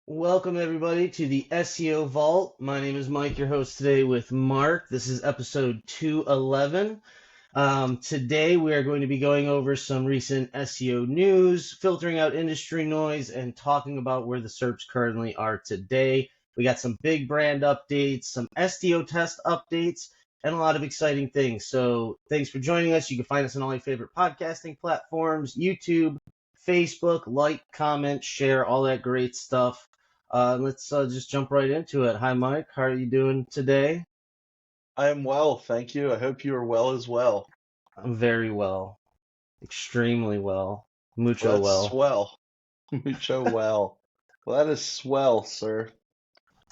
Welcome, everybody, to the SEO Vault. My name is Mike, your host today with Mark. This is episode 211. Today, we are going to be going over some recent SEO news, filtering out industry noise, and talking about where the SERPs currently are today. We got some big brand updates, some SEO test updates, and a lot of exciting things. So thanks for joining us. You can find us on all your favorite podcasting platforms, YouTube, Facebook, like, comment, share, all that great stuff. Let's just jump right into it. Hi, Mike. How are you doing today? I am well, thank you. I hope you are well as well. I'm very well. Extremely well. Mucho Well, that's well. swell. Mucho well. Well, that is swell, sir.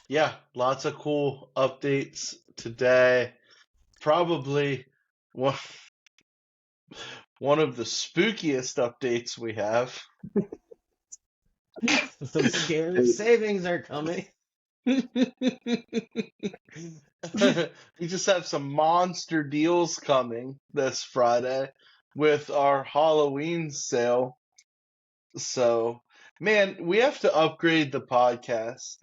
Yeah, lots of cool updates today. Probably one of the spookiest updates we have. Some scary savings are coming. We just have some monster deals coming this Friday with our Halloween sale. So, man, we have to upgrade the podcast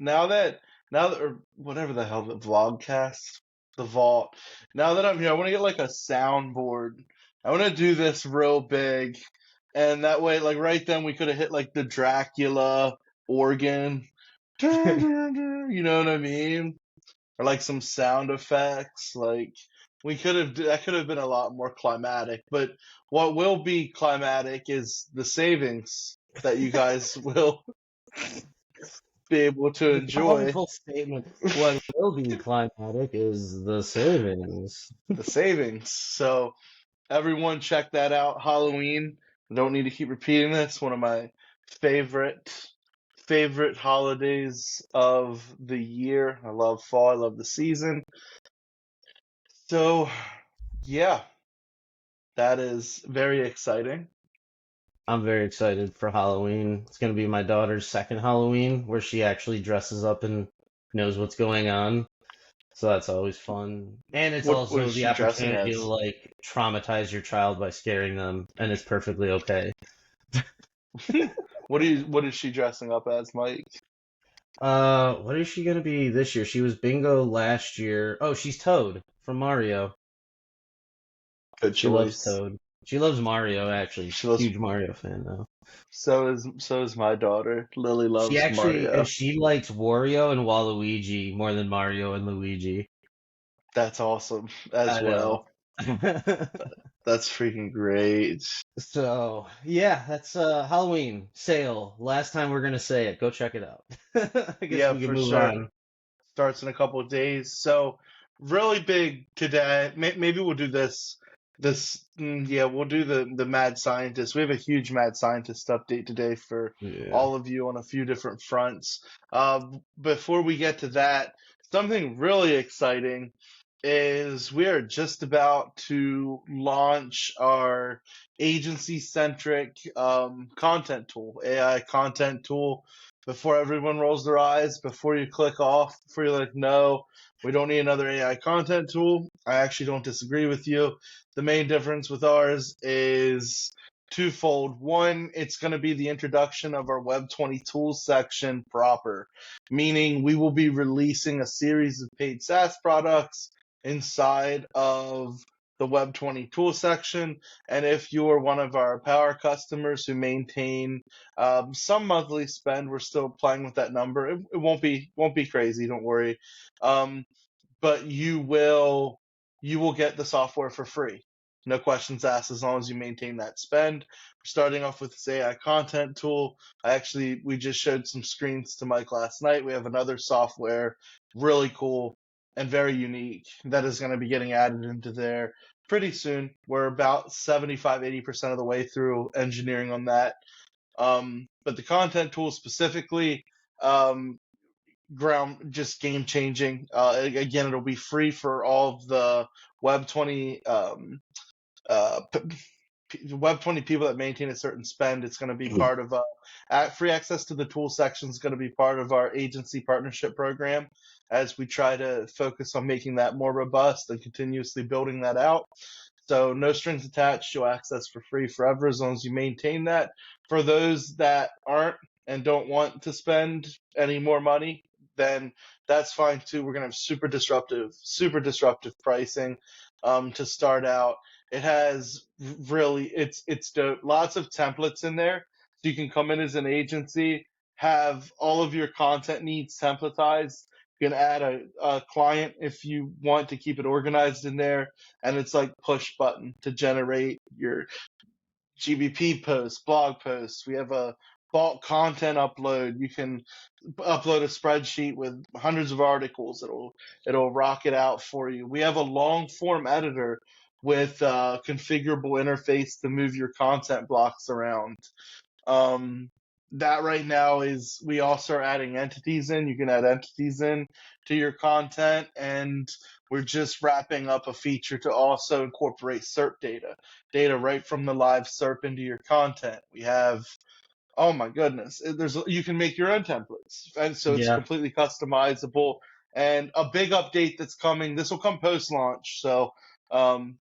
or whatever the hell, the vlogcast, the vault. Now that I'm here, I want to get like a soundboard. I want to do this real big, and that way, like right then, we could have hit like the Dracula organ. You know what I mean? Or like some sound effects. Like that could have been a lot more climatic. But what will be climatic is the savings that you guys will be able to enjoy. Powerful statement. What will be climatic is the savings. The savings. So everyone check that out. Halloween. I don't need to keep repeating this. One of my favorite holidays of the year. I love fall. I love the season. So, yeah, that is very exciting. I'm very excited for Halloween. It's going to be my daughter's second Halloween where she actually dresses up and knows what's going on. So that's always fun. And it's What also is the she dressing opportunity as? to like traumatize your child by scaring them, and it's perfectly okay. What is she dressing up as, Mike? What is she gonna be this year? She was Bingo last year. Oh, she's Toad from Mario. Good She loves choice. Toad. She loves Mario, actually. She She's a loves. huge Mario fan now. So is my daughter. Lily She loves actually Mario. she likes Wario and Waluigi more than Mario and Luigi. That's awesome as I know. well. That's freaking great. So yeah, that's Halloween sale. Last time we're gonna say it. Go check it out. I guess Yeah, we can for move sure. on. Starts in a couple of days. So really big today. Maybe we'll do this. Yeah, we'll do the Mad Scientist. We have a huge Mad Scientist update today for Yeah. all of you on a few different fronts. Before we get to that, something really exciting is we are just about to launch our agency-centric content tool, AI content tool. Before everyone rolls their eyes, before you click off, before you're like, no, we don't need another AI content tool, I actually don't disagree with you. The main difference with ours is twofold. One, it's going to be the introduction of our Web 20 tools section proper, meaning we will be releasing a series of paid SaaS products inside of the Web 20 tool section. And if you are one of our power customers who maintain some monthly spend, we're still playing with that number. It won't be crazy, don't worry. But you will get the software for free. No questions asked as long as you maintain that spend. We're starting off with this AI content tool. We just showed some screens to Mike last night. We have another software, really cool and very unique, that is going to be getting added into there pretty soon. We're about 75-80% of the way through engineering on that. But the content tool specifically, just game changing. Again, it'll be free for all of the Web 20 Web 20 people that maintain a certain spend. It's going to be part of free access to the tool section is going to be part of our agency partnership program as we try to focus on making that more robust and continuously building that out. So no strings attached, you'll access for free forever as long as you maintain that. For those that aren't and don't want to spend any more money, then that's fine too. We're gonna have super disruptive pricing to start out. It has really it's dope. Lots of templates in there, so you can come in as an agency, have all of your content needs templatized. You can add a client if you want to keep it organized in there, and it's like push button to generate your GBP posts, blog posts. We have a bulk content upload. You can upload a spreadsheet with hundreds of articles. It'll rock it out for you. We have a long form editor with a configurable interface to move your content blocks around. That right now is, we also are adding entities in. You can add entities in to your content, and we're just wrapping up a feature to also incorporate SERP data right from the live SERP into your content. We have, oh my goodness, you can make your own templates, and so it's Yeah. completely customizable. And a big update that's coming, this will come post launch, so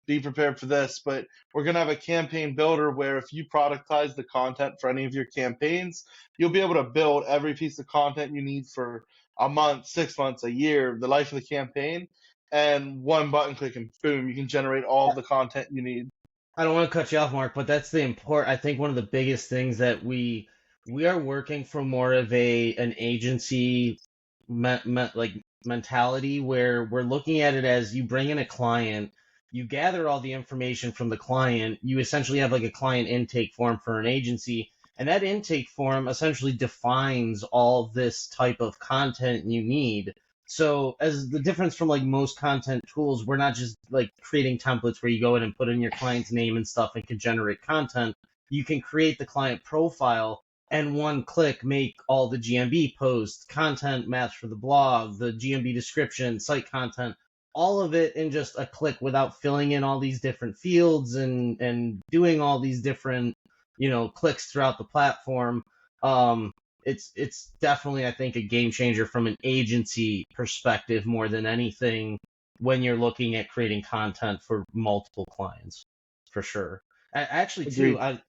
be prepared for this, but we're going to have a campaign builder where if you productize the content for any of your campaigns, you'll be able to build every piece of content you need for a month, 6 months, a year, the life of the campaign, and one button click and boom, you can generate all the content you need. I don't want to cut you off, Mark, but that's the important. I think one of the biggest things that we are working from more of an agency like mentality where we're looking at it as you bring in a client, you gather all the information from the client, you essentially have like a client intake form for an agency, and that intake form essentially defines all this type of content you need. So as the difference from like most content tools, we're not just like creating templates where you go in and put in your client's name and stuff and can generate content. You can create the client profile and one click make all the GMB posts, content maps for the blog, the GMB description, site content, all of it in just a click without filling in all these different fields and doing all these different, clicks throughout the platform. It's definitely, I think, a game changer from an agency perspective more than anything when you're looking at creating content for multiple clients, for sure. Actually, too, Agreed.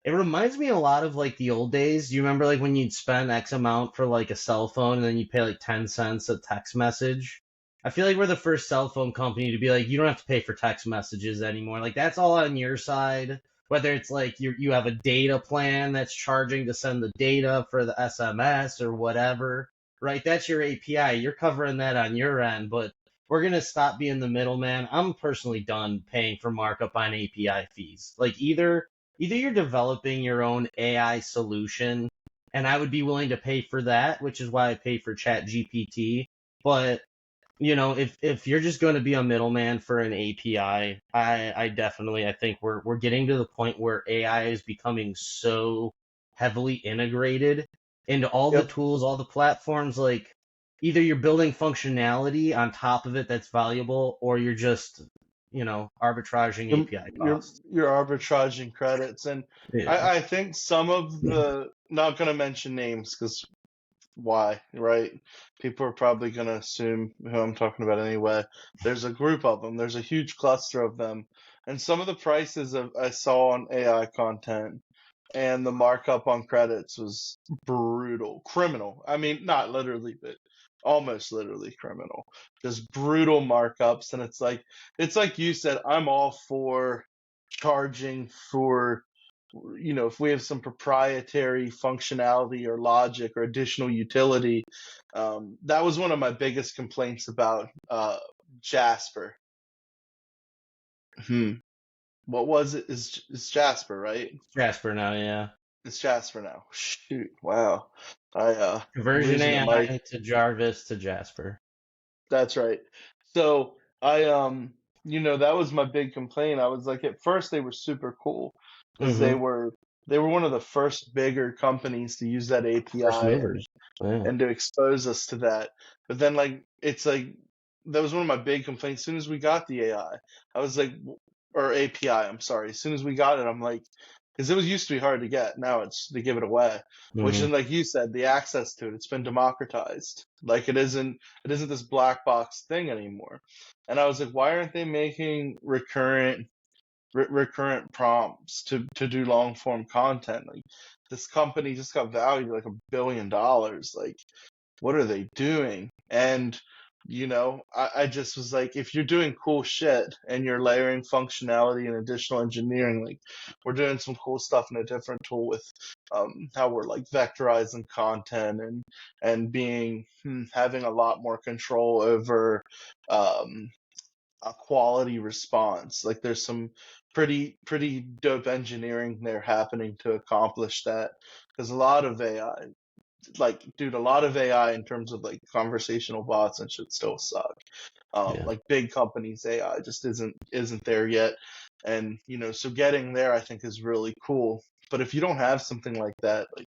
it reminds me a lot of like the old days. Do you remember like when you'd spend X amount for like a cell phone and then you'd pay like 10 cents a text message? I feel like we're the first cell phone company to be like, you don't have to pay for text messages anymore. Like that's all on your side. Whether it's like you have a data plan that's charging to send the data for the SMS or whatever, right? That's your API. You're covering that on your end, but we're gonna stop being the middleman. I'm personally done paying for markup on API fees. Like either you're developing your own AI solution, and I would be willing to pay for that, which is why I pay for ChatGPT. But if you're just going to be a middleman for an API, I think we're getting to the point where AI is becoming so heavily integrated into all the Yep. tools, all the platforms. Like either you're building functionality on top of it that's valuable, or you're just arbitraging You're API you're costs. you're arbitraging credits, and Yeah. I think some of the, not going to mention names because why, right? People are probably going to assume who I'm talking about anyway. There's a group of them. There's a huge cluster of them, and some of the prices I saw on AI content and the markup on credits was brutal, criminal. I mean, not literally, but almost literally criminal. Just brutal markups, and it's like you said. I'm all for charging for, if we have some proprietary functionality or logic or additional utility. That was one of my biggest complaints about Jasper. Hmm. What was it? Is Jasper, right? Jasper now, yeah. It's Jasper now. Shoot, wow. I'm Conversion losing it, Mike. AI to Jarvis to Jasper. That's right. So that was my big complaint. I was like, at first they were super cool because they Mm-hmm. were they were one of the first bigger companies to use that First API and movers. Yeah. and to expose us to that. But then it's like that was one of my big complaints. As soon as we got the I was like, or API, I'm sorry. As soon as we got it, I'm like, because it was used to be hard to get. Now they give it away, which Mm-hmm. is like you said, the access to it's been democratized. Like it isn't this black box thing anymore. And I was like, why aren't they making recurrent recurrent prompts to do long form content. Like this company just got valued like $1 billion. Like what are they doing? And I just was like, if you're doing cool shit and you're layering functionality and additional engineering, like we're doing some cool stuff in a different tool with how we're like vectorizing content and being having a lot more control over um, a quality response. Like there's some pretty dope engineering there happening to accomplish that because a lot of AI, like dude, a lot of AI in terms of like conversational bots and shit still suck. Yeah. Like big companies AI just isn't there yet, and so getting there I think is really cool. But if you don't have something like that, like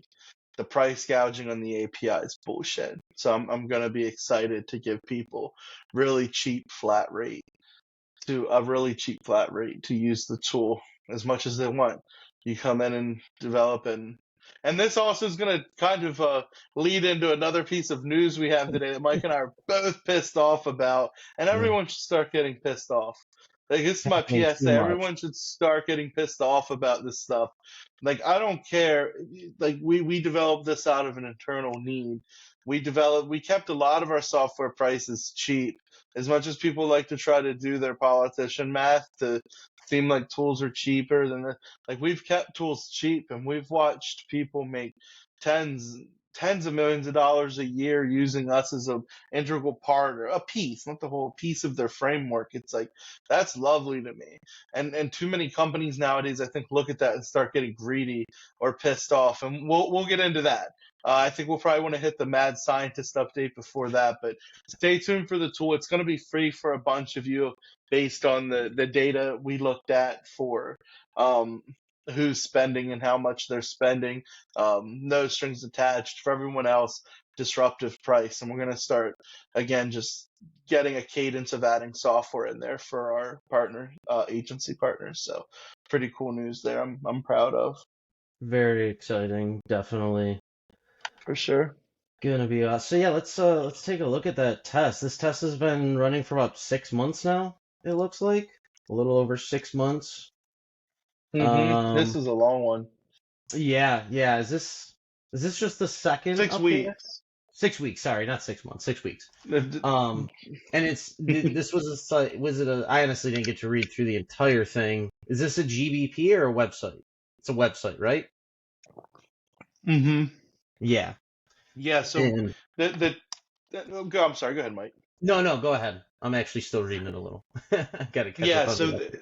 the price gouging on the API is bullshit. So I'm gonna be excited to give people really cheap flat rate to a really cheap flat rate to use the tool as much as they want. You come in and develop, and this also is going to kind of lead into another piece of news we have today that Mike and I are both pissed off about, and Yeah. everyone should start getting pissed off. Like this is my Happening too PSA. much. Everyone should start getting pissed off about this stuff. Like I don't care. Like we developed this out of an internal need. We kept a lot of our software prices cheap. As much as people like to try to do their politician math to seem like tools are cheaper than like we've kept tools cheap, and we've watched people make tens of millions of dollars a year using us as a integral part or a piece, not the whole piece of their framework. It's like that's lovely to me. And too many companies nowadays I think look at that and start getting greedy or pissed off, and we'll get into that. I think we'll probably want to hit the mad scientist update before that, but stay tuned for the tool. It's going to be free for a bunch of you based on the data we looked at for um, who's spending and how much they're spending. No strings attached. For everyone else, disruptive price. And we're going to start, again, just getting a cadence of adding software in there for our partner agency partners. So pretty cool news there. I'm proud of. Very exciting, definitely. For sure. Gonna be so yeah, let's take a look at that test. This test has been running for about 6 months now, it looks like. A little over 6 months. This Um is a long one. yeah. Is this just the second Six update? weeks. 6 weeks, sorry, not 6 months, 6 weeks. And this was a site, was it a, I honestly didn't get to read through the entire thing. Is this a GBP or a website? It's a website, right? hmm Yeah. Yeah. So And I'm sorry. Go ahead, Mike. no, go ahead. I'm actually still reading it a little. I gotta catch Yeah. up on the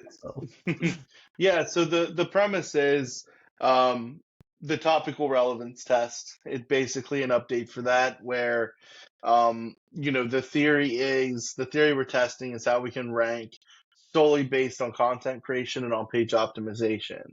updates, so. Yeah. So the premise is um, the topical relevance test. It's basically an update for that, where the theory we're testing is how we can rank solely based on content creation and on page optimization.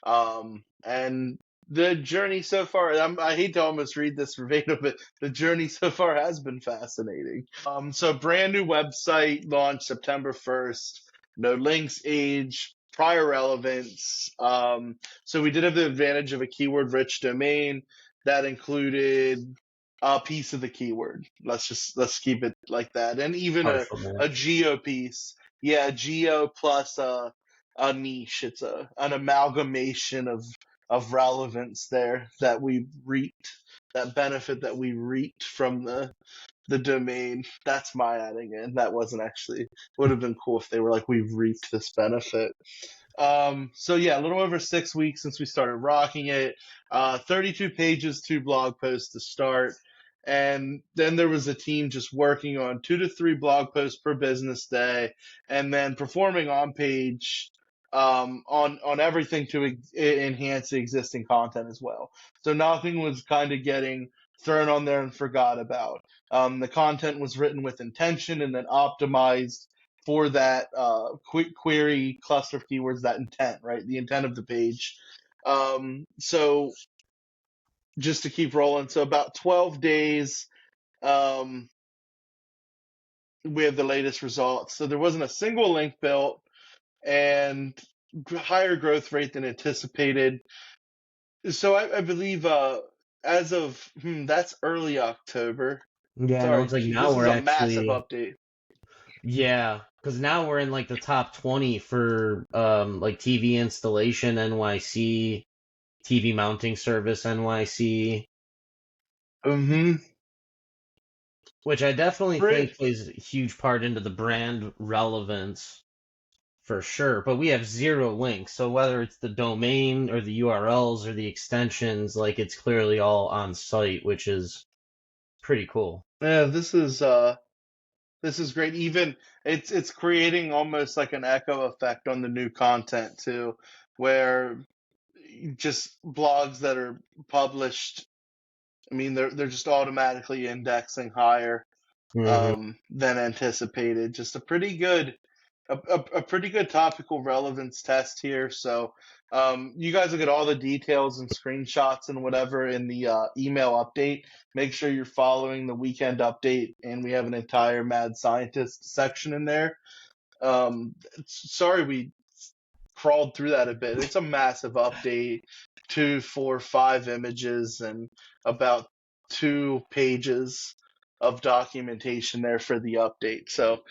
And the journey so far, I hate to almost read this verbatim, but the journey so far has been fascinating. So brand new website launched September 1st, no links, age, prior relevance. So we did have the advantage of a keyword rich domain that included a piece of the keyword. Let's keep it like that. And even Partial a match. geo piece. Yeah, geo plus a niche. It's an amalgamation of relevance there that we reaped, that benefit that we reaped from the domain. That's my adding in. That wasn't actually. It would have been cool if they were like, we reaped this benefit. So yeah, a little over 6 weeks since we started rocking it. 32 pages, 2 blog posts to start. And then there was a team just working on 2 to 3 blog posts per business day, and then performing on page on everything to enhance the existing content as well. So nothing was kind of getting thrown on there and forgot about. The content was written with intention and then optimized for that query cluster of keywords, that intent, right? The intent of the page. So just to keep rolling, so about 12 days, um, we have the latest results. So there wasn't a single link built, and higher growth rate than anticipated. So I believe as of that's early October. Yeah, no, Sorry, it's like now this is we're a massive actually, update. yeah. because now we're in like the top 20 for like TV installation NYC, TV mounting service NYC, Mm-hmm. which I definitely Great. think plays a huge part into the brand relevance for sure. But we have zero links, so whether it's the domain or the URLs or the extensions, like it's clearly all on site, which is pretty cool. Yeah, this is great. Even it's creating almost like an echo effect on the new content too, where just blogs that are published, I mean, they're just automatically indexing higher Hmm. than anticipated. Just a pretty good a pretty good topical relevance test here. So you guys will get all the details and screenshots and whatever in the email update. Make sure you're following the weekend update, and we have an entire Mad Scientist section in there. Sorry we crawled through that a bit. It's a massive update, 2, 4, 5 images, and about 2 pages of documentation there for the update. So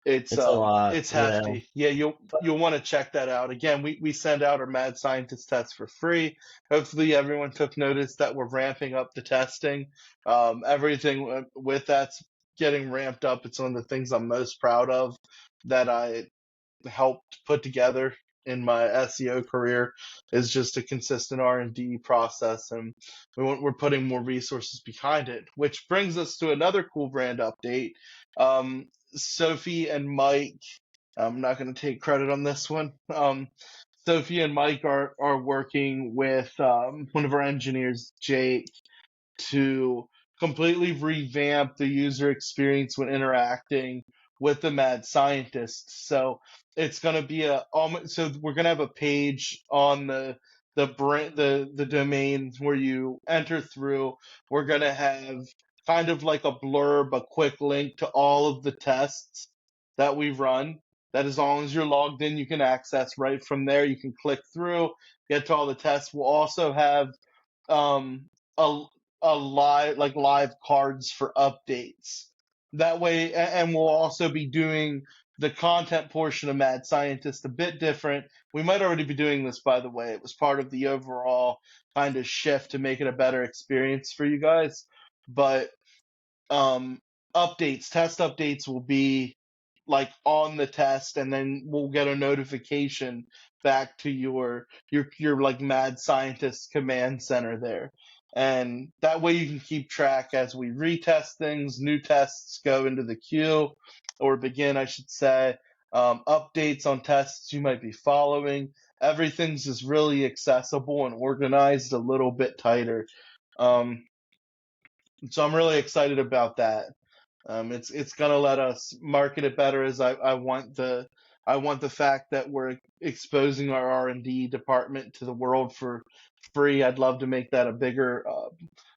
It's a lot, it's yeah. hefty. Yeah, you'll want to check that out. Again, we send out our Mad Scientist tests for free. Hopefully everyone took notice that we're ramping up the testing. Everything with that's getting ramped up. It's one of the things I'm most proud of that I helped put together in my SEO career is just a consistent R&D process, and we're putting more resources behind it, which brings us to another cool brand update. Sophie and Mike, I'm not going to take credit on this one. Sophie and Mike are working with one of our engineers, Jake, to completely revamp the user experience when interacting with the mad scientist. So it's going to be so we're going to have a page on the domain where you enter through. We're going to have kind of like a blurb, a quick link to all of the tests that we run. That as long as you're logged in, you can access right from there. You can click through, get to all the tests. We'll also have um, a live cards for updates. That way, and we'll also be doing the content portion of Mad Scientist a bit different. We might already be doing this, by the way. It was part of the overall kind of shift to make it a better experience for you guys. But um, test updates will be like on the test, and then we'll get a notification back to your like Mad Scientist command center there. And that way you can keep track as we retest things, new tests go into the queue, or begin, I should say, updates on tests you might be following. Everything's just really accessible and organized a little bit tighter. Um, so I'm really excited about that. It's gonna let us market it better. As I want the fact that we're exposing our R&D department to the world for free. I'd love to make that a bigger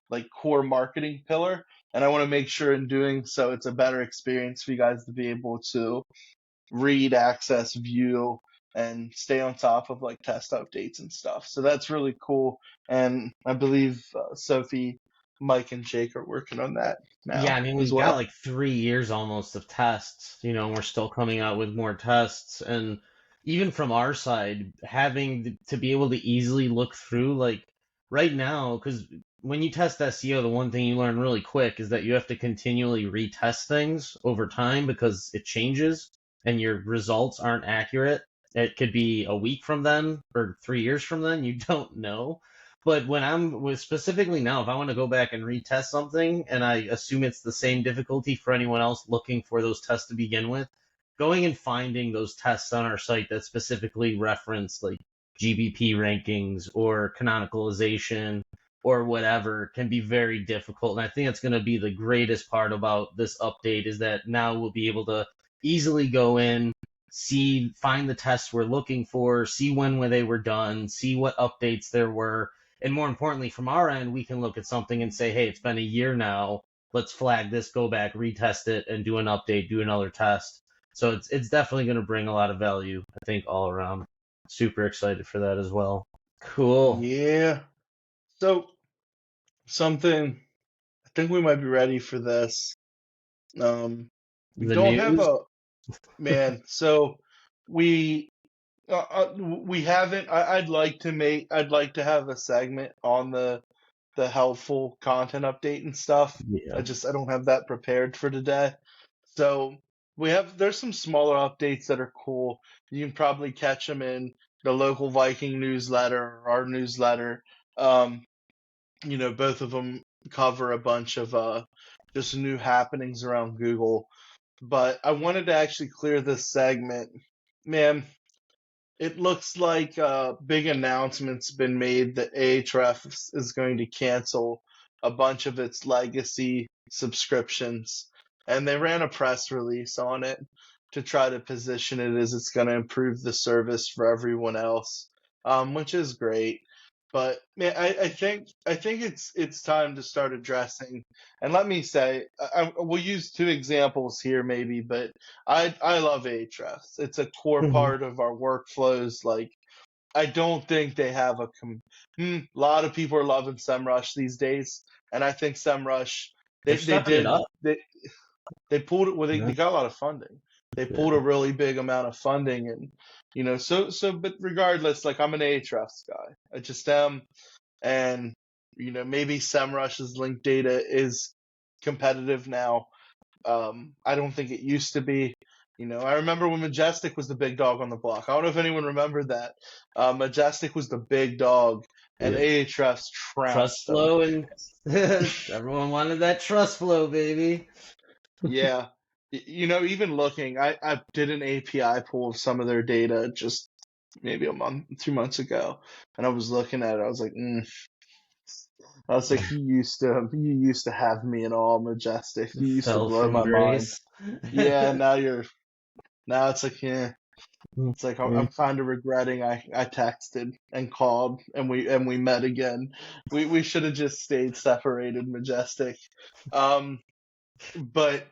like core marketing pillar, and I want to make sure in doing so it's a better experience for you guys to be able to read, access, view, and stay on top of like test updates and stuff. So that's really cool. And I believe Sophie, Mike, and Jake are working on that Yeah, now I mean, as we've got well. like 3 years almost of tests, and we're still coming out with more tests. And even from our side, having to be able to easily look through, like right now, because when you test SEO, the one thing you learn really quick is that you have to continually retest things over time because it changes and your results aren't accurate. It could be a week from then or 3 years from then, you don't know. But when I'm with specifically now, if I want to go back and retest something, and I assume it's the same difficulty for anyone else looking for those tests to begin with, going and finding those tests on our site that specifically reference like GBP rankings or canonicalization or whatever can be very difficult. And I think that's going to be the greatest part about this update is that now we'll be able to easily go in, find the tests we're looking for, see when they were done, see what updates there were, and more importantly, from our end, we can look at something and say, hey, it's been a year now. Let's flag this, go back, retest it, and do an update, do another test. So it's definitely going to bring a lot of value, I think, all around. Super excited for that as well. Cool. Yeah. So something I think we might be ready for this. Um, we The don't have news. Man, so we we haven't. I'd like to have a segment on the helpful content update and stuff. Yeah. I don't have that prepared for today. So there's some smaller updates that are cool. You can probably catch them in the local Viking newsletter or our newsletter. Um, both of them cover a bunch of just new happenings around Google. But I wanted to actually clear this segment. Man, it looks like a big announcement's been made that Ahrefs is going to cancel a bunch of its legacy subscriptions. And they ran a press release on it to try to position it as it's going to improve the service for everyone else, which is great. But man, I think it's time to start addressing. And let me say, we'll use two examples here, maybe, but I love Ahrefs. It's a core Hmm. part of our workflows. Like I don't think they have a lot of people are loving SEMrush these days, and I think SEMrush They're they stepping it up. they pulled it. Well, they Yeah. got a lot of funding. They pulled a Yeah. really big amount of funding, and but regardless, like I'm an Ahrefs guy. I just am, and maybe SEMrush's link data is competitive now. I don't think it used to be. I remember when Majestic was the big dog on the block. I don't know if anyone remembered that. Majestic was the big dog, and Yeah. Ahrefs Trust trounced them. flow, and everyone wanted that trust flow, baby. Yeah. Even looking, I did an API pull of some of their data just maybe a month, 2 months ago, and I was looking at it. I was like, you used to have me in all Majestic. You used to Fell blow from my mind. grace. Yeah, now it's like, yeah. It's like I'm kind of regretting I texted and called and we met again. We should have just stayed separated, Majestic. Um, but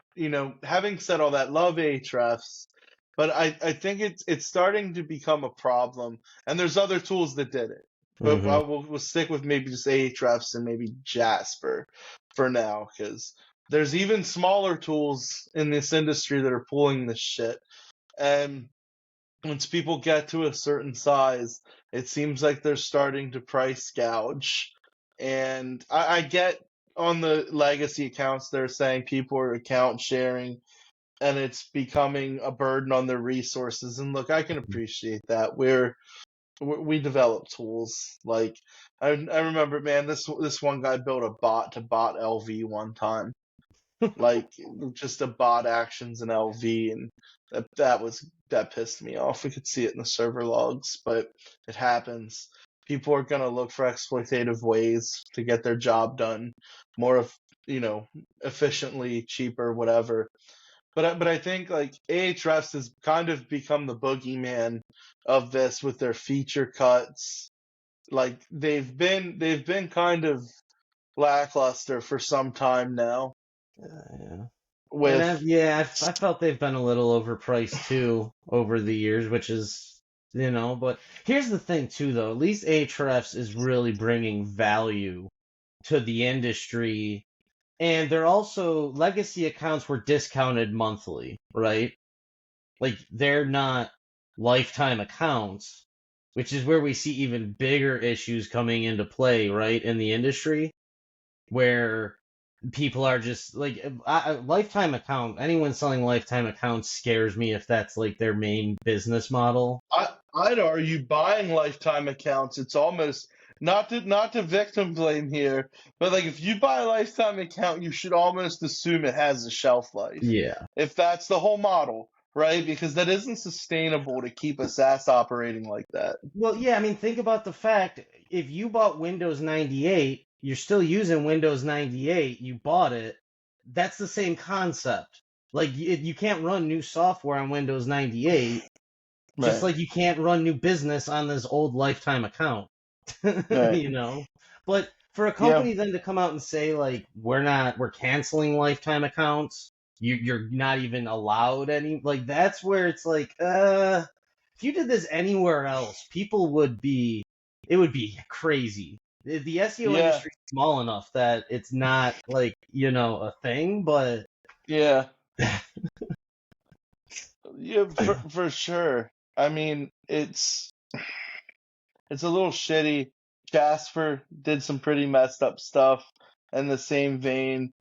having said all that, love Ahrefs, but I think it's starting to become a problem. And there's other tools that did it, but Hmm. we'll stick with maybe just Ahrefs and maybe Jasper for now, because there's even smaller tools in this industry that are pulling this shit. And once people get to a certain size, it seems like they're starting to price gouge. And I get on the legacy accounts, they're saying people are account sharing and it's becoming a burden on their resources. And look, I can appreciate that. We develop tools. Like I remember, man, this one guy built a bot to bot LV one time, like just a bot actions in LV, and that pissed me off. We could see it in the server logs, but it happens. People are gonna look for exploitative ways to get their job done more, you know, efficiently, cheaper, whatever. But I think like Ahrefs has kind of become the boogeyman of this with their feature cuts. Like they've been kind of lackluster for some time now Yeah. And with I felt they've been a little overpriced too over the years, which is, but here's the thing too, though. At least Ahrefs is really bringing value to the industry, and they're also legacy accounts were discounted monthly, right? Like they're not lifetime accounts, which is where we see even bigger issues coming into play, right, in the industry, where people are just like lifetime account. Anyone selling lifetime accounts scares me if that's like their main business model. I'd argue buying lifetime accounts, it's almost not to victim blame here, but like if you buy a lifetime account, you should almost assume it has a shelf life. Yeah. If that's the whole model, right? Because that isn't sustainable to keep a SaaS operating like that. Well, yeah, I mean, think about the fact if you bought Windows 98, you're still using Windows 98, you bought it, that's the same concept. Like, you can't run new software on Windows 98, just Right. like you can't run new business on this old lifetime account. Right. you know? But for a Yeah. company then to come out and say, like, we're canceling lifetime accounts, you're not even allowed any, like, that's where it's like, if you did this anywhere else, it would be crazy. The SEO Yeah. industry is small enough that it's not like, a thing, but Yeah. Yeah, for sure. I mean, it's a little shitty. Jasper did some pretty messed up stuff in the same vein.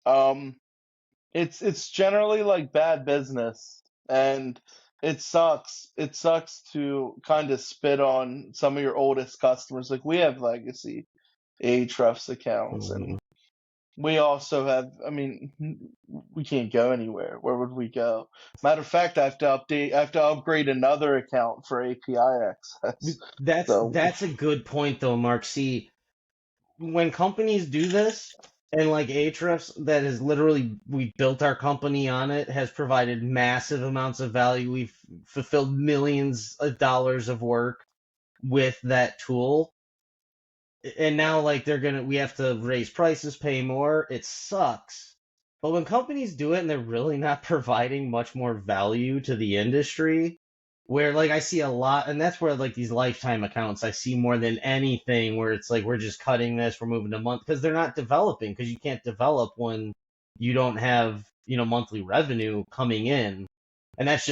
Um, it's generally like bad business, and it sucks. It sucks to kind of spit on some of your oldest customers. Like we have legacy Ahrefs accounts, and Mhm. we also have. I mean, we can't go anywhere. Where would we go? Matter of fact, I have to update. I have to upgrade another account for API access. So, That's a good point though, Mark. See, when companies do this, and like Ahrefs, that is literally we built our company on it, has provided massive amounts of value. We've fulfilled millions of dollars of work with that tool. And now like we have to raise prices, pay more. It sucks. But when companies do it and they're really not providing much more value to the industry, where like I see a lot, and that's where like these lifetime accounts I see more than anything, where it's like we're just cutting this, we're moving to month because they're not developing, because you can't develop when you don't have, monthly revenue coming in. And that's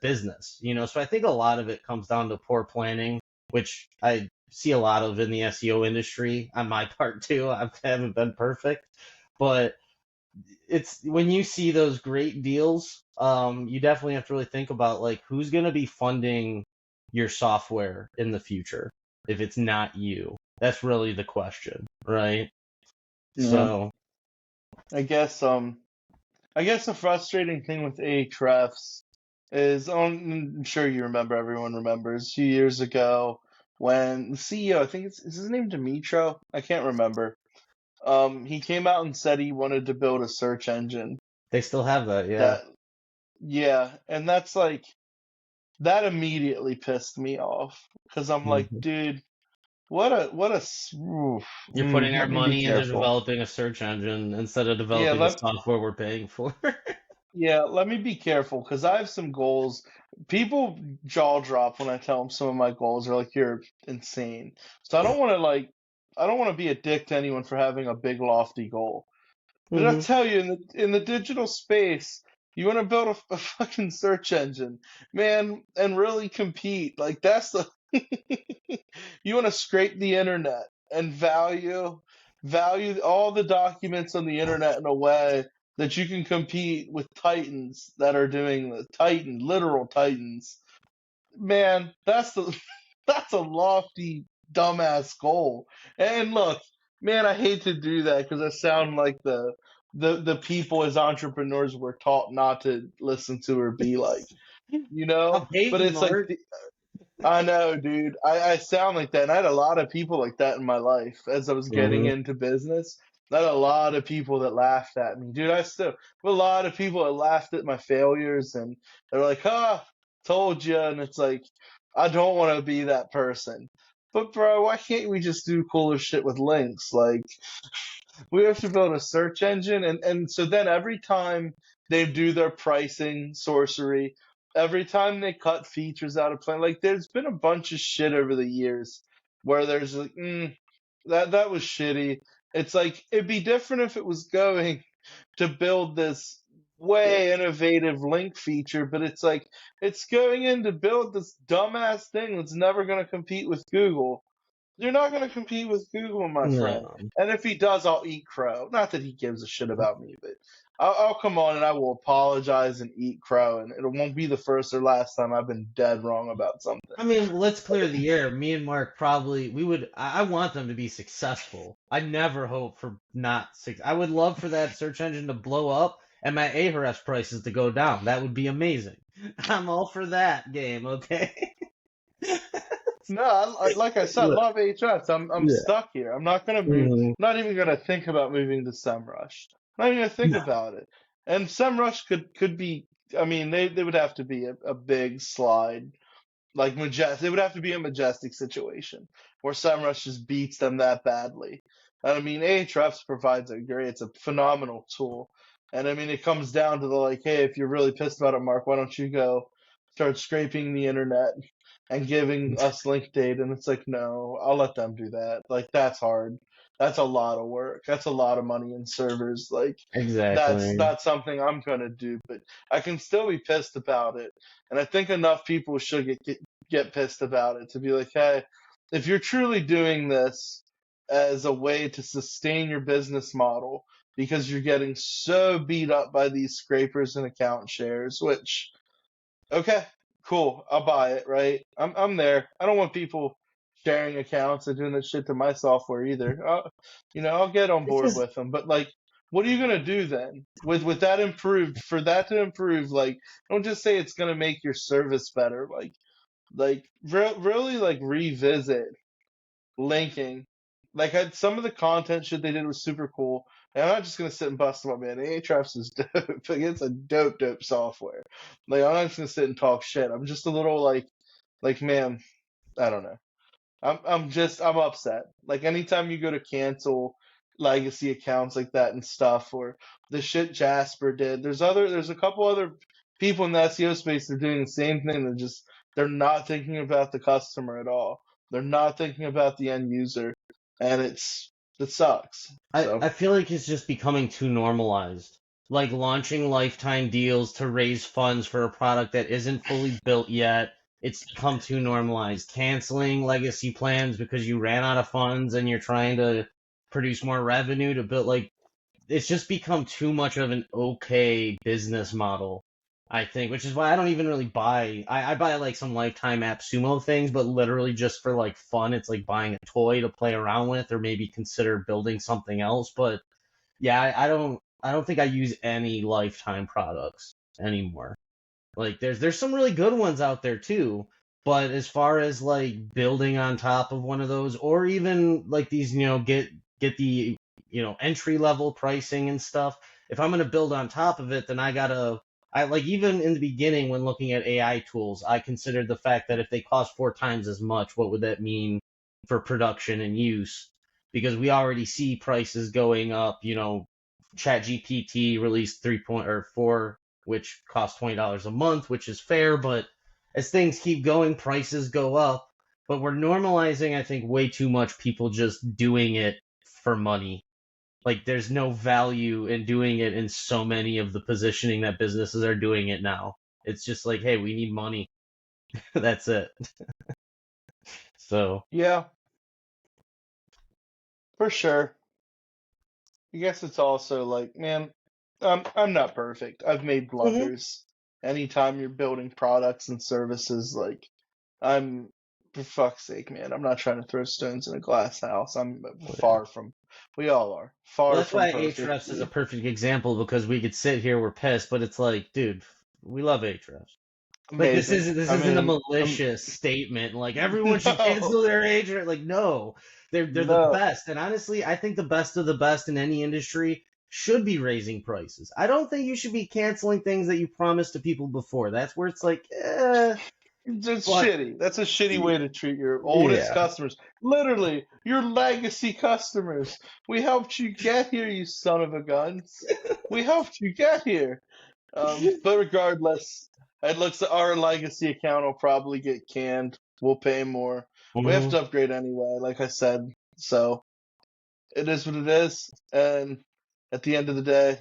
business, So I think a lot of it comes down to poor planning, which I see a lot of in the SEO industry on my part too. I haven't been perfect, but it's when you see those great deals, you definitely have to really think about like who's going to be funding your software in the future if it's not you. That's really the question, right? yeah, So, I guess I guess the frustrating thing with Ahrefs is, I'm sure you remember, everyone remembers, a few years ago when the CEO, I think is his name Dimitro? I can't remember. He came out and said he wanted to build a search engine they still have that, yeah. that, yeah, and that's like, that immediately pissed me off because I'm like, Mhm. dude, oof, You're putting our let me be money into careful. developing a search engine instead of Yeah, developing the software we're paying for. Yeah, let me be careful because I have some goals. People jaw drop when I tell them some of my goals. They're like, "You're insane." So I don't want to be a dick to anyone for having a big lofty goal. But I Hmm. tell you, in the digital space, you want to build a fucking search engine, man, and really compete. Like that's the you want to scrape the internet and value all the documents on the internet in a way that you can compete with titans that are doing the literal titans. Man, that's the that's a lofty dumbass goal. And look, man, I hate to do that because I sound like the people as entrepreneurs were taught not to listen to or be like, I'm But hating, it's like Mark. I know, dude. I sound like that. And I had a lot of people like that in my life as I was getting Hmm. into business. I had a lot of people that laughed at me. Dude, I still have a lot of people that laughed at my failures and they're like, told you. And it's like, I don't want to be that person. But bro, why can't we just do cooler shit with links? Like, we have to build a search engine and so then every time they do their pricing sorcery, every time they cut features out of plan, like there's been a bunch of shit over the years where there's like that was shitty. It's like it'd be different if it was going to build this way innovative link feature, but it's like it's going in to build this dumbass thing that's never going to compete with Google. You're not going to compete with Google, my friend. No. And if he does, I'll eat crow. Not that he gives a shit about me, but I'll come on and I will apologize and eat crow. And it won't be the first or last time I've been dead wrong about something. I mean, let's clear the air. Me and Mark probably we would. I want them to be successful. I never hope for not six. I would love for that search engine to blow up and my Ahrefs prices to go down. That would be amazing. I'm all for that game. Okay. No, like I said, Look, love HS. I'm yeah. stuck here. I'm not gonna move. Mhm. Not even gonna think about moving to SEMrush. Not even gonna think No. about it. And SEMrush could be. I mean, they would have to be a big slide. Like Majestic, it would have to be a Majestic situation where SEMrush just beats them that badly. And I mean, Ahrefs provides it's a phenomenal tool. And I mean, it comes down to the like, hey, if you're really pissed about it, Mark, why don't you go start scraping the internet and giving us link data? And it's like, no, I'll let them do that. Like, that's hard. That's a lot of work. That's a lot of money in servers. Like, that's Exactly. not something I'm gonna do, but I can still be pissed about it. And I think enough people should get pissed about it to be like, hey, if you're truly doing this as a way to sustain your business model because you're getting so beat up by these scrapers and account shares, which, okay, cool, I'll buy it, right? I'm there. I don't want people sharing accounts and doing this shit to my software either. I'll get on It's board just with them. But like, what are you gonna do then with that improved? For that to improve, like, don't just say it's gonna make your service better. Really like revisit linking. Like, some of the content shit they did was super cool. And I'm not just gonna sit and bust them up, man. Ahrefs is dope. Like, it's a dope software. Like, I'm not just gonna sit and talk shit. I'm just a little like, man, I don't know. I'm upset. Like, anytime you go to cancel legacy accounts like that and stuff, or the shit Jasper did. There's a couple other people in the SEO space that are doing the same thing. They're not thinking about the customer at all. They're not thinking about the end user, and it sucks. So I feel like it's just becoming too normalized. Like launching lifetime deals to raise funds for a product that isn't fully built yet. It's become too normalized. Canceling legacy plans because you ran out of funds and you're trying to produce more revenue to build, like, it's just become too much of an okay business model, I think, which is why I don't even really buy. I buy like some Lifetime app Sumo things, but literally just for like fun. It's like buying a toy to play around with, or maybe consider building something else. But yeah, I don't think I use any Lifetime products anymore. Like there's some really good ones out there too, but as far as like building on top of one of those, or even like these, get the entry level pricing and stuff. If I'm gonna build on top of it, then I like, even in the beginning when looking at AI tools, I considered the fact that if they cost 4 times as much, what would that mean for production and use? Because we already see prices going up. ChatGPT released 3.4, which costs $20 a month, which is fair, but as things keep going, prices go up. But we're normalizing, I think, way too much people just doing it for money. Like there's no value in doing it in so many of the positioning that businesses are doing it now. It's just like, hey, we need money. That's it. So, yeah, for sure. I guess it's also like, man, I'm not perfect. I've made hmm blunders. Anytime you're building products and services, like, I'm, for fuck's sake, man, I'm not trying to throw stones in a glass house. I'm far from, we all are, well, far that's from why perfect. Ahrefs is a perfect example, because we could sit here, we're pissed, but it's like, dude, we love Ahrefs. Like this Amazing. isn't this I isn't a mean, malicious statement. Like everyone should no, cancel their agent. Like no, they're the no. best. And honestly, I think the best of the best in any industry should be raising prices. I don't think you should be canceling things that you promised to people before. That's where it's like, That's but shitty. That's a shitty way to treat your oldest yeah. customers. Literally, your legacy customers. We helped you get here, you son of a guns. We helped you get here. But regardless, it looks like our legacy account will probably get canned. We'll pay more. We have hmm to upgrade anyway, like I said. So it is what it is. And at the end of the day,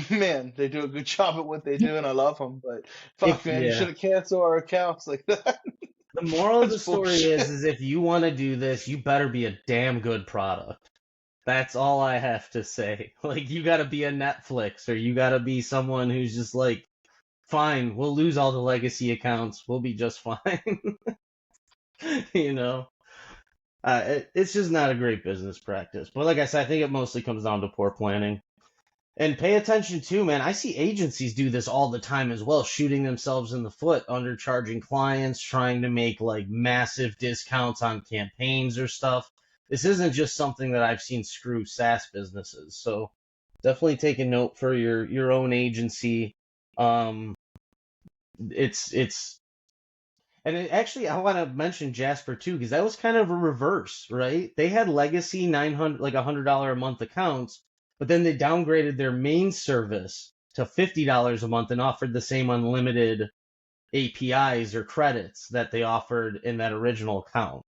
man, they do a good job at what they do, and I love them. But fuck, If man, you yeah. shouldn't cancel our accounts like that. The moral of That's the story bullshit. is if you want to do this, you better be a damn good product. That's all I have to say. Like you got to be a Netflix, or you got to be someone who's just like, fine, we'll lose all the legacy accounts. We'll be just fine. you know, it's just not a great business practice. But like I said, I think it mostly comes down to poor planning. And pay attention too, man. I see agencies do this all the time as well, shooting themselves in the foot, undercharging clients, trying to make like massive discounts on campaigns or stuff. This isn't just something that I've seen screw SaaS businesses. So definitely take a note for your own agency. Um, it's and actually, I want to mention Jasper too, because that was kind of a reverse, right? They had legacy 900, like $100 a month accounts, but then they downgraded their main service to $50 a month and offered the same unlimited APIs or credits that they offered in that original account.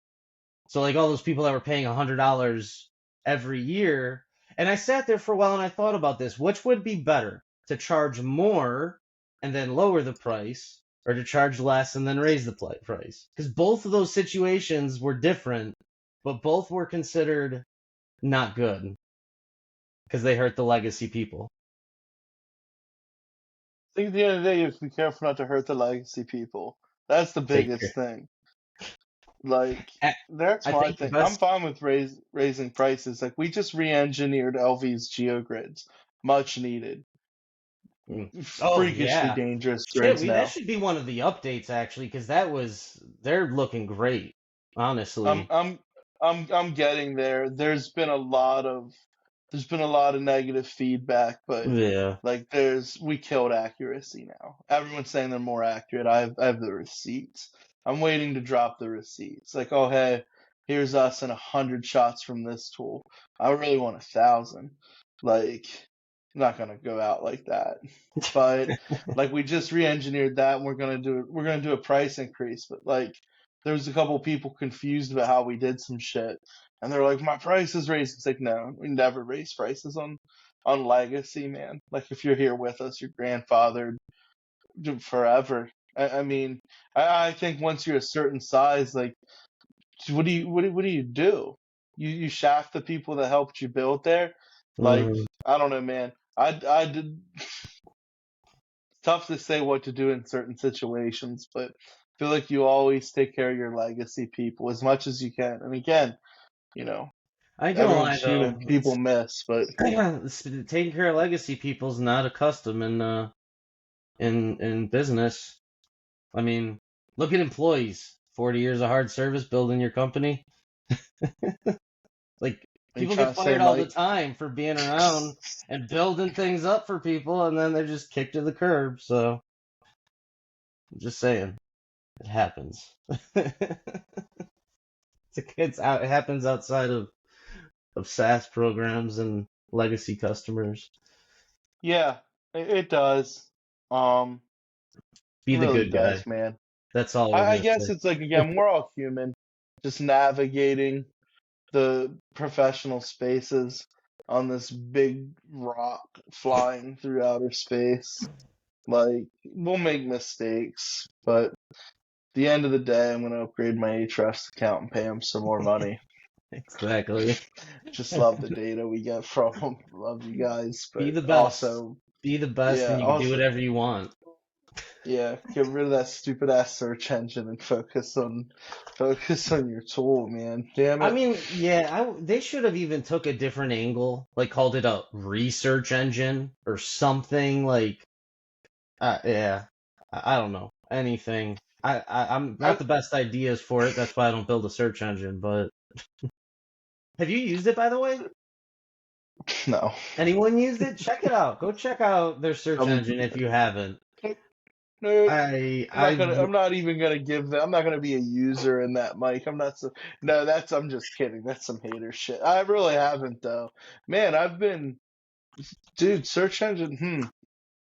So like all those people that were paying $100 every year, and I sat there for a while and I thought about this. Which would be better, to charge more and then lower the price, or to charge less and then raise the price? Because both of those situations were different, but both were considered not good because they hurt the legacy people. I think at the end of the day, you have to be careful not to hurt the legacy people. That's the Take care. biggest thing. Like, I that's I my think the thing. I'm best. fine with raising prices. Like, we just re-engineered LV's GeoGrids, much needed. Oh Freakishly yeah, dangerous shit. grids That now. should be one of the updates actually, because they're looking great, I'm honestly. I'm I'm getting there. There's been a lot of negative feedback, but Yeah. like we killed accuracy now. Everyone's saying they're more accurate. I have the receipts. I'm waiting to drop the receipts. Like, oh hey, here's us in 100 shots from this tool. I really want 1,000. Like, I'm not gonna go out like that. But like we just re-engineered that and we're gonna do a price increase. But like there was a couple people confused about how we did some shit, and they're like, "My price is raised." It's like, no, we never raise prices on legacy, man. Like if you're here with us, your grandfather forever. I mean, I think once you're a certain size, like, what do you do? You shaft the people that helped you build there. Like, Mhm. I don't know, man. I did. Tough to say what to do in certain situations, but I feel like you always take care of your legacy people as much as you can. And again, you know, I ain't gonna lie everyone's human. though, People miss, but taking care of legacy people's not a custom in business. I mean, look at employees. 40 years of hard service building your company. Like, are you people trying get to say, fired all the Mike? time for being around and building things up for people, and then they're just kicked to the curb. So, I'm just saying, it happens. It happens outside of SaaS programs and legacy customers. Yeah, it does. Um, Be it the really good guy. does, man. That's all we're I gonna guess say. it's like again, we're all human, just navigating the professional spaces on this big rock flying through outer space. Like, we'll make mistakes, but at the end of the day, I'm going to upgrade my Ahrefs account and pay them some more money. Exactly. Just love the data we get from them. Love you guys, Be but the best. also, Be the best, yeah, and you can do also, whatever you want. yeah, get rid of that stupid ass search engine and focus on your tool, man. Damn I it. mean, yeah, they should have even took a different angle, like called it a research engine or something. Like, yeah, I don't know anything. I'm not I the best ideas for it. That's why I don't build a search engine. But have you used it, by the way? no. Anyone used it? Check it out. Go check out their search I'm engine if you haven't. no, I I'm not gonna. I I'm not even gonna give that. I'm not gonna be a user in that, Mike. I'm not so. No, that's. I'm just kidding. That's some hater shit. I really haven't though. Man, I've been, dude. Search engine.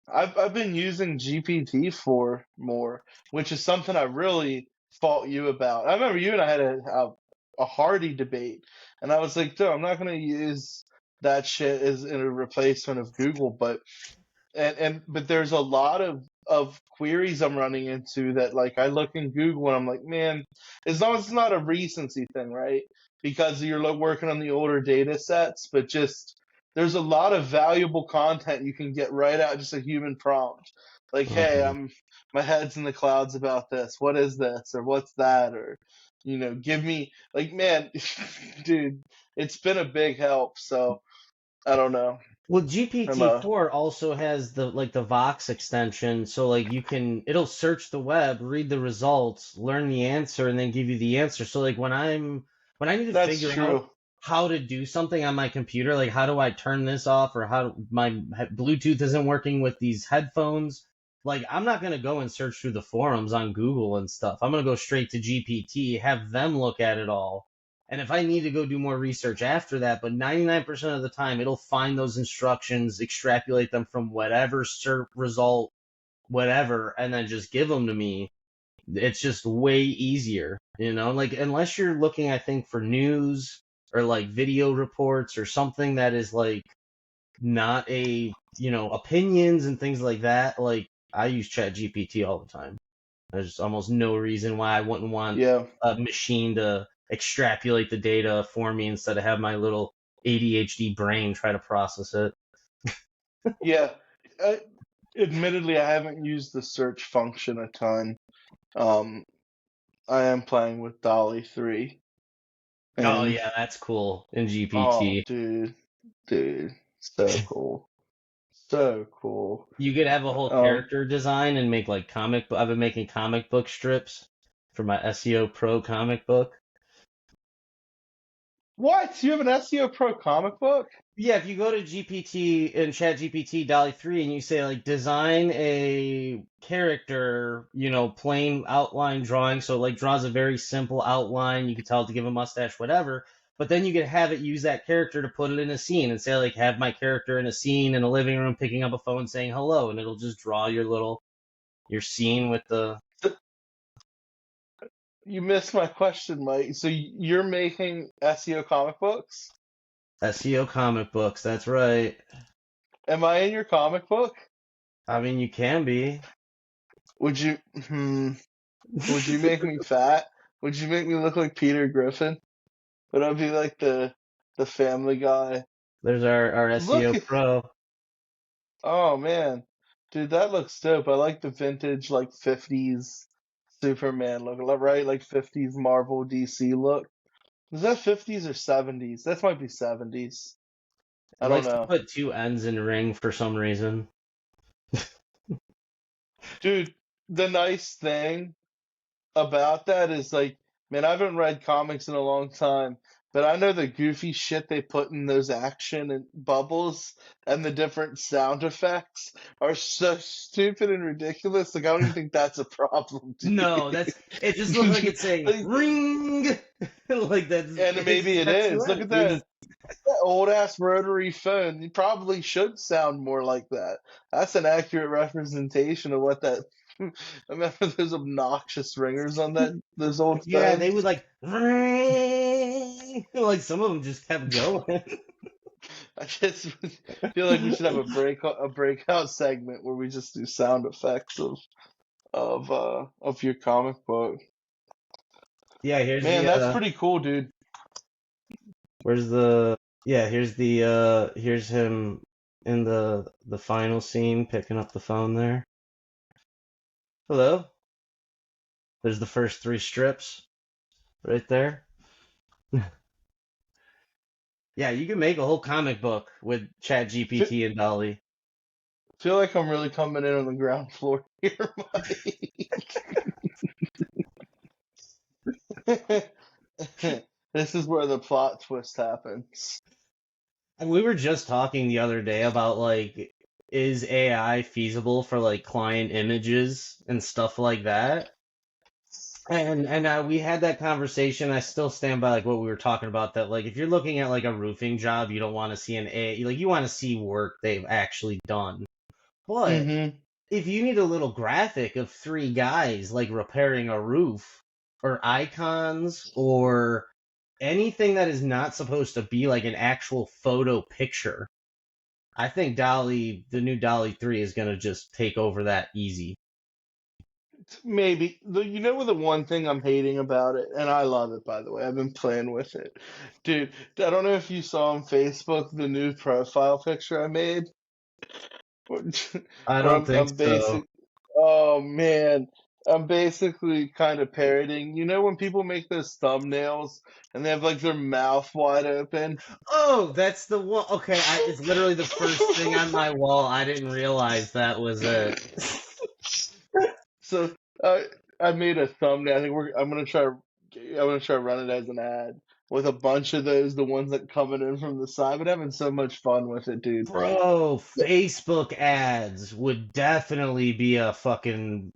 I've been using GPT for more, which is something I really fought you about. I remember you and I had a hearty debate, and I was like, dude, I'm not gonna use that shit as in a replacement of Google, but there's a lot of queries I'm running into that like I look in Google and I'm like, man, as long as it's not a recency thing, right? Because you're working on the older data sets, but just there's a lot of valuable content you can get right out just a human prompt. Like, hey, Mhm. I'm my head's in the clouds about this. What is this or what's that or give me like man, dude, it's been a big help. So I don't know. Well, I'm a GPT-4 also has the Vox extension, so like it'll search the web, read the results, learn the answer, and then give you the answer. So like when I need to That's figure out true. how to do something on my computer, like how do I turn this off, or how my Bluetooth isn't working with these headphones, like I'm not gonna go and search through the forums on Google and stuff. I'm gonna go straight to GPT, have them look at it all, and if I need to go do more research after that, but 99% of the time, it'll find those instructions, extrapolate them from whatever SERP result, whatever, and then just give them to me. It's just way easier. Like unless you're looking, I think, for news or like video reports or something that is like not opinions and things like that. Like I use ChatGPT all the time. There's almost no reason why I wouldn't want Yeah, a machine to extrapolate the data for me instead of have my little ADHD brain try to process it. yeah. I, Admittedly, I haven't used the search function a ton. Um, I am playing with Dolly 3, Oh and yeah, that's cool in oh, GPT. dude, so cool, so cool. You could have a whole Um, character design and make like I've been making comic book strips for my SEO Pro Comic Book. what? You have an SEO Pro Comic Book? Yeah, if you go to GPT and ChatGPT Dolly 3 and you say like design a character, plain outline drawing, so it like draws a very simple outline, you can tell it to give a mustache, whatever. But then you can have it use that character to put it in a scene and say like have my character in a scene in a living room picking up a phone saying hello, and it'll just draw your scene with the You missed my question, Mike. So you're making SEO comic books? SEO comic books. That's right. Am I in your comic book? I mean, you can be. Would you, hmm, would you make me fat? Would you make me look like Peter Griffin? Would I be like the Family Guy? There's our Look, SEO Pro. oh man, dude, that looks dope. I like the vintage like 50s Superman look, right? Like 50s Marvel DC look. Is that 50s or 70s? That might be 70s. It I don't likes to know. put two N's in ring for some reason. Dude, the nice thing about that is like, man, I haven't read comics in a long time, but I know the goofy shit they put in those action and bubbles and the different sound effects are so stupid and ridiculous. Like, I don't even think that's a problem, No, it just looks like dude. it's saying Like, ring. Like and maybe it that's is. right. Look at You're that. just That old ass rotary phone. It probably should sound more like that. That's an accurate representation of what that. I remember those obnoxious ringers on those old yeah, they would phones. like ring. Like some of them just kept going. I just feel like we should have a breakout segment where we just do sound effects of your comic book. Yeah, here's Man, the that's pretty cool, dude. where's the yeah, here's him in the final scene picking up the phone there. Hello. There's the first three strips right there. Yeah, you can make a whole comic book with Feel, ChatGPT and Dolly. feel like I'm really coming in on the ground floor here, Mike. This is where the plot twist happens. And we were just talking the other day about like, is AI feasible for like client images and stuff like that? And we had that conversation. I still stand by like what we were talking about. That like if you're looking at like a roofing job, you don't want to see an A. Like you want to see work they've actually done. But Mm-hmm. if you need a little graphic of three guys like repairing a roof, or icons, or anything that is not supposed to be like an actual photo picture, I think the new Dolly 3 is going to just take over that easy. Maybe. You know what the one thing I'm hating about it, and I love it by the way. I've been playing with it. Dude, I don't know if you saw on Facebook the new profile picture I made. Where I where don't think I'm so. basic. Oh man. I'm basically kind of parroting. You know when people make those thumbnails and they have like their mouth wide open? Oh, that's the one. Okay, it's literally the first thing on my wall. I didn't realize that was it. So I made a thumbnail. I think I'm gonna try to run it as an ad with a bunch of those, the ones that coming in from the side. But having so much fun with it, dude. Bro, Facebook ads would definitely be a fucking.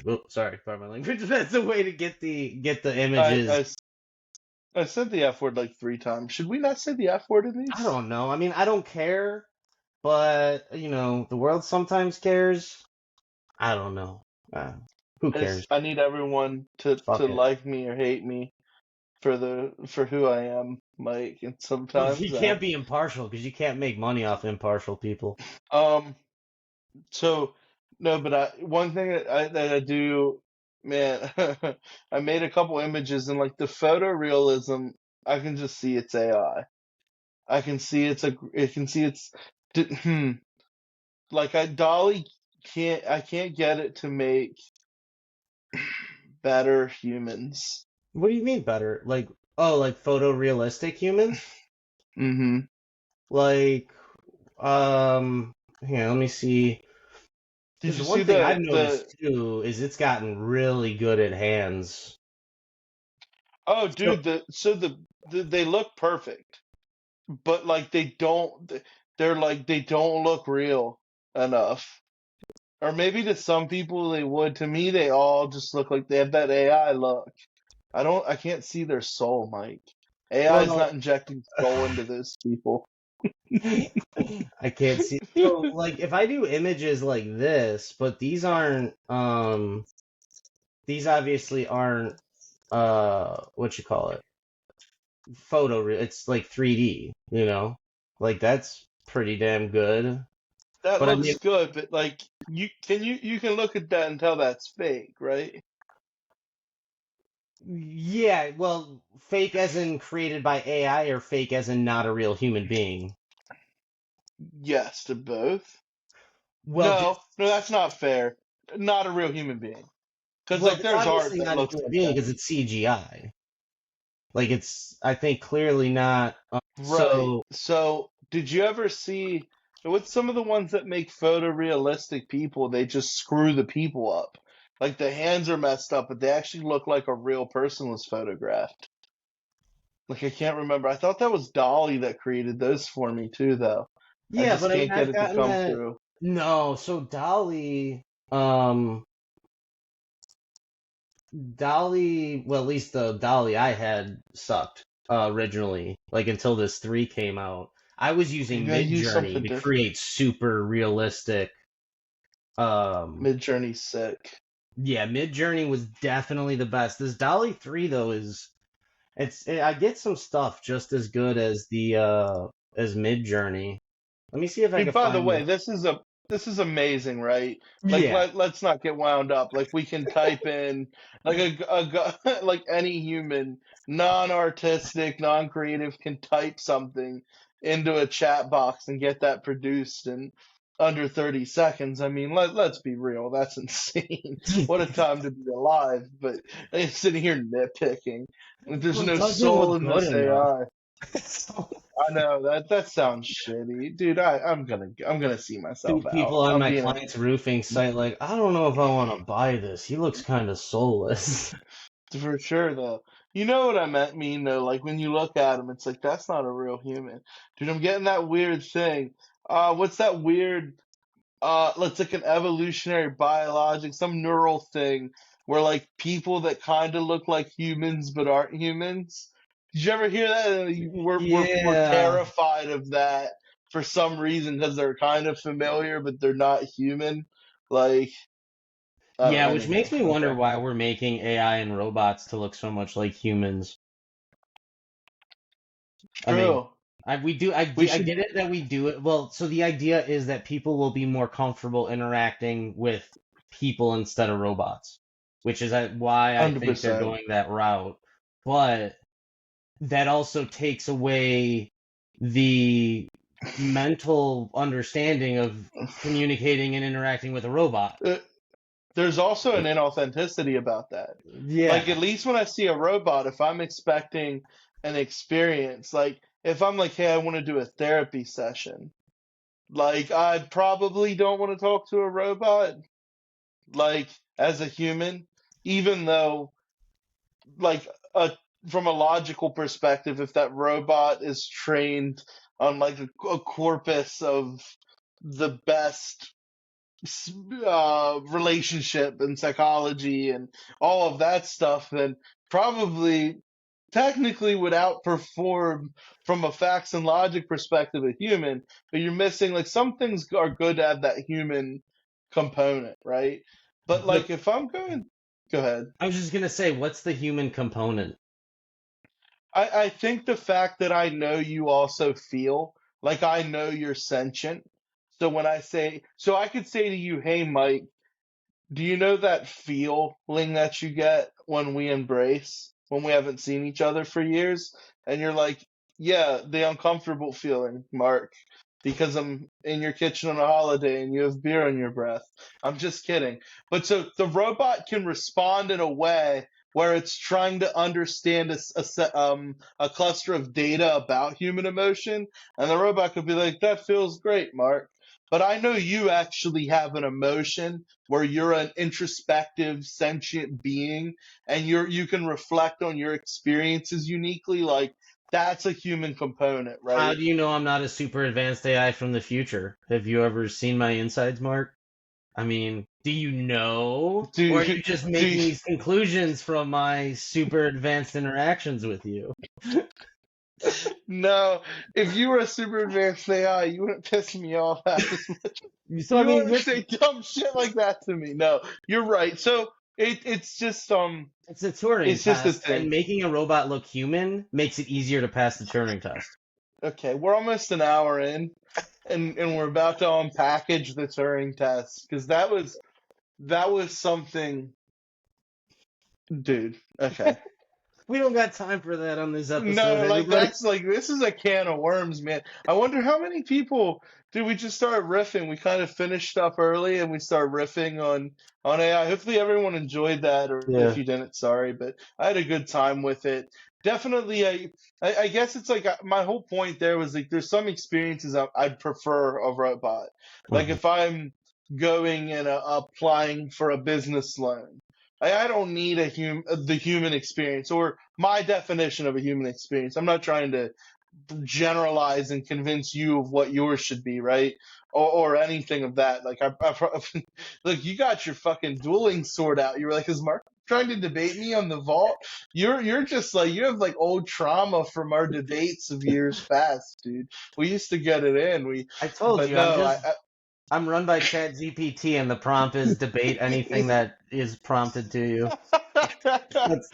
Oh, sorry, pardon my language. That's the way to get the I, images. I I said the F word like 3 times. Should we not say the F word in I these? don't know. I mean, I don't care, but the world sometimes cares. I don't know. Who cares? I need everyone to Fuck it. like me or hate me for who I am, Mike. And Well, sometimes you can't be impartial because you can't make money off impartial people. um so no, but one thing that I do, man, I made a couple images and like the photorealism, I can just see it's AI. I can see it's like I can't get it to make better humans. What do you mean better? Like, oh, like photorealistic humans? Mm-hmm. Like, here, let me see. Did Because you the see one thing I've the noticed too is it's gotten really good at hands. oh So, dude, they look perfect, but like they're like they don't look real enough. Or maybe to some people they would. To me, they all just look like they have that AI look. I can't see their soul, Mike. AI is well, not injecting soul into those people. I can't see. So, like, if I do images like this, but these obviously aren't, what you call it, it's like 3D, you know? Like, that's pretty damn good. That But I mean, looks good, but like you can look at that and tell that's fake, right? yeah, well, fake as in created by AI or fake as in not a real human being? Yes to both. Well, just, No, that's not fair. Not a real human being. Because well, like it's there's art obviously that not a looks human like being that. because it's CGI. Like, it's, I think, clearly not. Right. So, So did you ever see with some of the ones that make photorealistic people, they just screw the people up. Like the hands are messed up, but they actually look like a real person was photographed. Like I can't remember. I thought that was Dolly that created those for me too, though. I yeah, just but I mean, can't get I've it to gotten come that. through. No, so Dolly, well, at least the Dolly I had sucked originally, like until this 3 came out. I was using Maybe I use Midjourney something to different. create super realistic. Um, Midjourney's sick. yeah, Midjourney was definitely the best. This Dolly 3 though I get some stuff just as good as the as Midjourney. Let me see if I Hey, can by the find way, the. this is amazing, right? Like Yeah. let's not get wound up. Like we can type in like like any human, non-artistic, non-creative can type something into a chat box and get that produced in under 30 seconds. I mean, let's be real. That's insane. What a time to be alive, but I'm sitting here nitpicking. Like, there's Well, it no doesn't soul look in good this enough. AI. I know that sounds shitty, dude. I'm gonna see myself out. People on I'm my being client's roofing site like, I don't know if I want to buy this. He looks kind of soulless. for sure though. You know what I mean though. Like when you look at him, it's like that's not a real human, dude. I'm getting that weird thing. What's that weird? Let's like an evolutionary biologic, some neural thing where like people that kind of look like humans but aren't humans. Did you ever hear that? We're Yeah. terrified of that for some reason because they're kind of familiar but they're not human. Like I don't. Yeah, which Anyhow, makes me wonder okay. why we're making AI and robots to look so much like humans. I mean, True. We I should get it that we do it. Well, so the idea is that people will be more comfortable interacting with people instead of robots, which is why I think they're 100%. going that route. But that also takes away the mental understanding of communicating and interacting with a robot. Uh, there's also an inauthenticity about that. Like at Yeah. least when I see a robot, if I'm expecting an experience, like if I'm like, hey, I want to do a therapy session, like I probably don't want to talk to a robot, like as a human, even though like a from a logical perspective, if that robot is trained on like a corpus of the best relationship and psychology and all of that stuff, then probably technically would outperform from a facts and logic perspective a human, but you're missing like some things are good to have that human component, right? But But like if I'm going, go ahead. I was just gonna say, what's the human component? I think the fact that I know you also feel, like I know you're sentient. So when I say, so I could say to you, hey, Mike, do you know that feeling that you get when we embrace, when we haven't seen each other for years? And you're like, yeah, the uncomfortable feeling, Mark, because I'm in your kitchen on a holiday and you have beer on your breath. I'm just kidding. But so the robot can respond in a way where it's trying to understand a cluster of data about human emotion, and the robot could be like, that feels great, Mark. But I know you actually have an emotion where you're an introspective, sentient being, and you can reflect on your experiences uniquely. Like that's a human component, How right? do you know I'm not a super advanced AI from the future? Have you ever seen my insides, Mark? I mean, do you know? Or are Do you just do making these conclusions from my super advanced interactions with you? no. If you were a super advanced AI, you wouldn't piss me off half as much. So, I You mean, wouldn't with say dumb shit like that to me. No, you're right. So it's a Turing it's just a test, thing. and making a robot look human makes it easier to pass the Turing test. Okay, we're almost an hour in, and we're about to unpackage the Turing test because that was something, dude. Okay. We don't got time for that on this episode, No, like everybody. that's like this is a can of worms, man. I wonder how many people did we just start riffing? We kind of finished up early and we start riffing on AI. Hopefully everyone enjoyed that, or if Yeah. you didn't, sorry, but I had a good time with it. Definitely, I guess it's like my whole point there was like there's some experiences I'd prefer a robot. Like Mhm. if I'm going and applying for a business loan. I don't need the human experience or my definition of a human experience. I'm not trying to generalize and convince you of what yours should be, right? Or anything of that. Like look, you got your fucking dueling sword out. You were like, is Mark trying to debate me on the vault? You're just like you have like old trauma from our debates of years past, dude. We used to get it in. I told But you, no, I'm run by ChatGPT, and the prompt is debate anything that is prompted to you. That's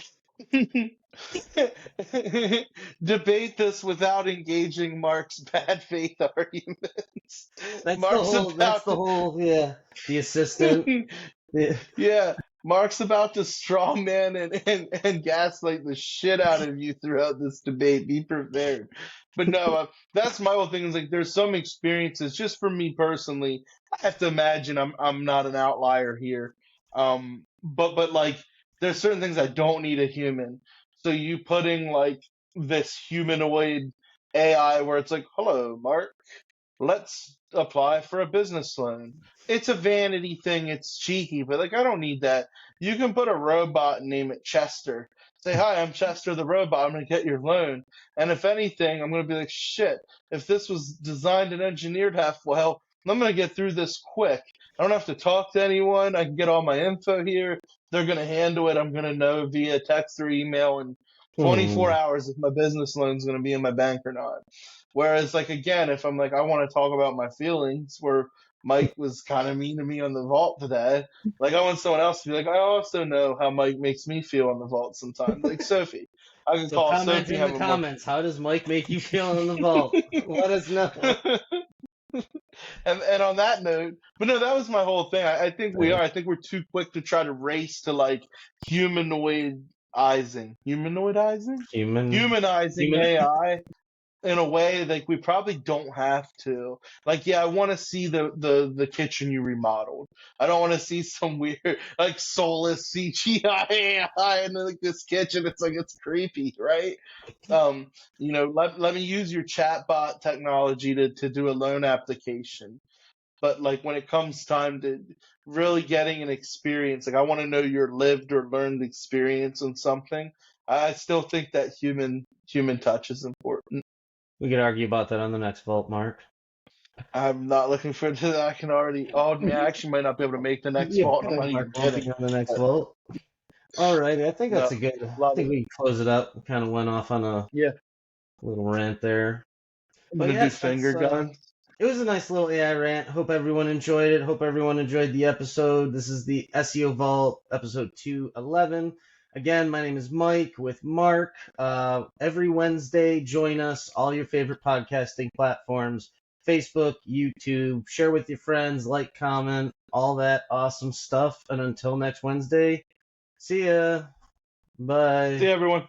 Debate this without engaging Mark's bad faith arguments. that's the Mark's whole. That's about the whole. Yeah, the assistant. to, Yeah. yeah, Mark's about to straw man and gaslight the shit out of you throughout this debate. Be prepared. But no, that's my whole thing. Is like there's some experiences. Just for me personally, I have to imagine I'm not an outlier here. But like there's certain things I don't need a human. So you putting like this humanoid AI where it's like, hello, Mark, let's apply for a business loan. It's a vanity thing, it's cheeky, but like I don't need that. You can put a robot and name it Chester. Say, hi, I'm Chester the robot, I'm gonna get your loan. And if anything, I'm gonna be like, shit, if this was designed and engineered half well, I'm gonna get through this quick. I don't have to talk to anyone, I can get all my info here. They're gonna handle it, I'm gonna know via text or email in 24 Hmm. hours if my business loan's gonna be in my bank or not. Whereas, like again, if I'm like I want to talk about my feelings, where Mike was kind of mean to me on the vault today, like I want someone else to be like, I also know how Mike makes me feel on the vault sometimes. Like Sophie, I can So call comment Sophie, in the have a more. comments. How does Mike make you feel in the vault? Let us know. And on that note, but no, that was my whole thing. I think we Yeah. are. I think we're too quick to try to race to like humanoidizing, Human. humanizing Human. AI in a way like we probably don't have to. Like, yeah, I want to see the kitchen you remodeled. I don't want to see some weird like soulless CGI AI in like this kitchen. It's like it's creepy, right? Um, let me use your chatbot technology to do a loan application. But like when it comes time to really getting an experience, like I want to know your lived or learned experience on something. I still think that human touch is important. We could argue about that on the next vault, Mark. I'm not looking forward to that. I can already. Oh man, I actually might not be able to make the next Yeah, vault. I'm not Mark even won't be kidding. on the next But vault. All right, I think that's no, a good. I love think it. we can close it up. Kind of went off on a Yeah, little rant there, I'm but gonna do yes, finger guns. It was a nice little AI rant. Hope everyone enjoyed it. Hope everyone enjoyed the episode. This is the SEO Vault, episode 211. Again, my name is Mike with Mark. Every Wednesday, join us, all your favorite podcasting platforms, Facebook, YouTube. Share with your friends, like, comment, all that awesome stuff. And until next Wednesday, see ya. See Bye. everyone.